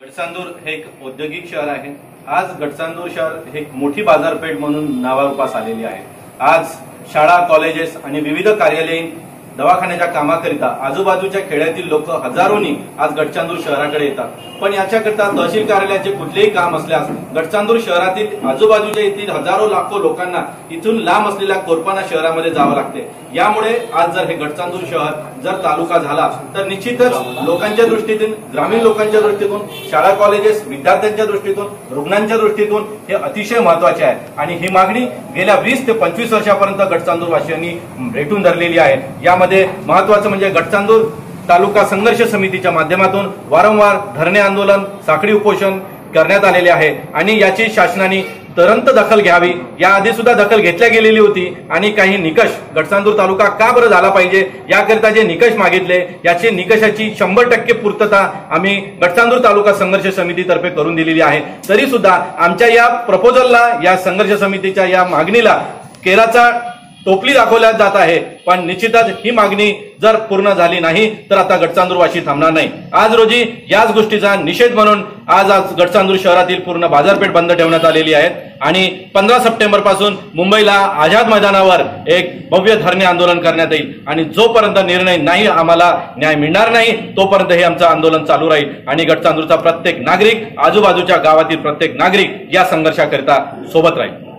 गडचांदूर हे एक औद्योगिक शहर आहे। आज गडचांदूर शहर हे एक मोठी बाजारपेठ म्हणून नावारूपास आलेली आहे। आज शाळा, कॉलेजेस आणि विविध कार्यालयीन दवाखान्याच्या कामाकरिता आजूबाजूच्या खेड्यातील लोक हजारोनी आज गडचांदूर शहराकडे येतात। पण याच्याकरता तहसील कार्यालयाचे कुठलेही काम असल्यास गडचांदूर शहरातील आजूबाजूच्या येथील हजारो लाखो लोकांना इथून लांब असलेल्या कोरपाना शहरामध्ये जावं लागते। यामुळे आज जर हे गडचांदूर शहर जर तालुका झाला तर निश्चितच लोकांच्या दृष्टीतून, ग्रामीण लोकांच्या दृष्टीतून, शाळा, कॉलेजेस, विद्यार्थ्यांच्या दृष्टीतून, रुग्णांच्या दृष्टीतून हे अतिशय महत्वाचे आहे। आणि ही मागणी गेल्या 20 ते 25 वर्षापर्यंत गडचांदूर वासियांनी रेटून धरलेली आहे। यामध्ये महत्वाचं म्हणजे गडचांदूर तालुका संघर्ष समितीच्या माध्यमातून वारंवार धरणे आंदोलन, साखळी उपोषण करण्यात आलेले आहे आणि याची शासनाने तुरंत दखल घ्यावी। याआधी सुद्धा दखल घेतल्या गेलेली होती आणि काही निकष गडचांदूर तालुका का बरं झाला पाहिजे याकरिता जे निकष मागितले याचे निकषाची 100% पूर्तता आम्ही गडचांदूर तालुका संघर्ष समितीतर्फे करून दिलेली आहे। तरी सुद्धा आमच्या या प्रपोजलला, या संघर्ष समितीच्या या मागणीला केराचा टोपली दाखवल्या जात आहे। पण निश्चितच ही मागणी जर पूर्ण झाली नाही तर आता गडचांदूरवासी थांबणार नाही। आज रोजी याच गोष्टीचा निषेध म्हणून आज गडचांदूर शहरातील पूर्ण बाजारपेठ बंद ठेवण्यात आलेली आहे आणि 15 सप्टेंबर पासून मुंबईला आझाद मैदानावर एक भव्य धरणे आंदोलन करण्यात येईल आणि जोपर्यंत निर्णय नाही, आम्हाला न्याय मिळणार नाही, तोपर्यंत हे आमचं आंदोलन चालू राहील आणि गडचांदूरचा प्रत्येक नागरिक, आजूबाजूच्या गावातील प्रत्येक नागरिक या संघर्षाकरिता सोबत राहील।